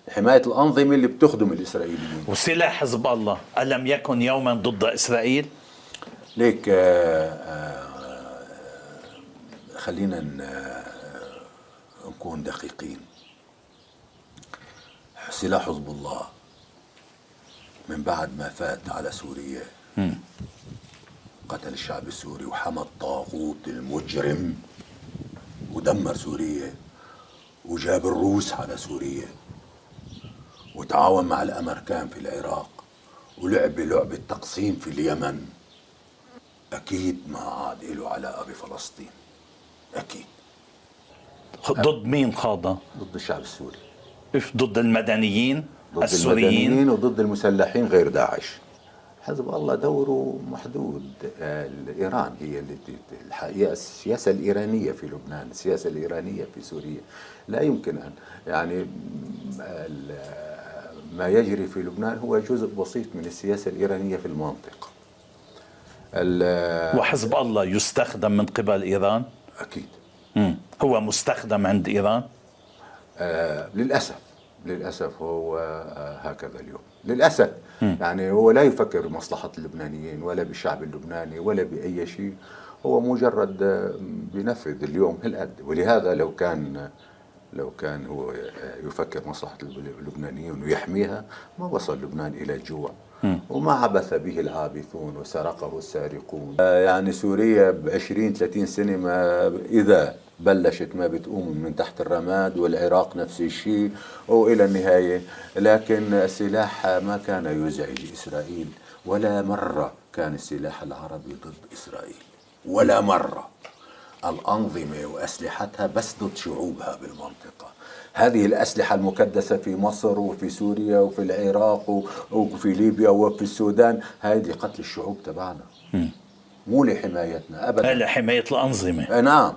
حماية الأنظمة اللي بتخدم الإسرائيليين. وسلاح حزب الله ألم يكن يوما ضد إسرائيل؟ ليك خلينا نكون دقيقين. سلاح حزب الله من بعد ما فات على سوريا قتل الشعب السوري وحمى الطاغوت المجرم ودمر سوريا وجاب الروس على سوريا وتعاون مع الأمريكان في العراق ولعب لعبة تقسيم في اليمن. أكيد ما عاد له علاقة بفلسطين، أكيد. ضد مين خاضة؟ ضد الشعب السوري، ضد المدنيين ضد السوريين المدنيين وضد المسلحين غير داعش. حزب الله دوره محدود. إيران هي الحقيقة السياسة الإيرانية في لبنان، السياسة الإيرانية في سوريا لا يمكن أن يعني ما يجري في لبنان هو جزء بسيط من السياسة الإيرانية في المنطقة. وحزب الله يستخدم من قبل إيران؟ أكيد. هو مستخدم عند إيران؟ للأسف هو هكذا اليوم للأسف. يعني هو لا يفكر بمصلحة اللبنانيين ولا بالشعب اللبناني ولا بأي شيء، هو مجرد بينفذ اليوم هالقد. ولهذا لو كان هو يفكر مصلحة اللبنانيين ويحميها ما وصل لبنان إلى الجوع وما عبث به العابثون وسرقه السارقون. يعني سوريا ب20-30 سنة ما إذا بلشت ما بتقوم من تحت الرماد، والعراق نفس الشيء وإلى النهاية. لكن السلاح ما كان يزعج إسرائيل ولا مرة. كان السلاح العربي ضد إسرائيل ولا مرة. الأنظمة وأسلحتها بس ضد شعوبها بالمنطقة. هذه الأسلحة المكدسة في مصر وفي سوريا وفي العراق وفي ليبيا وفي السودان هذه لقتل الشعوب تبعنا، مو لحمايتنا أبدا، لحماية الأنظمة. نعم.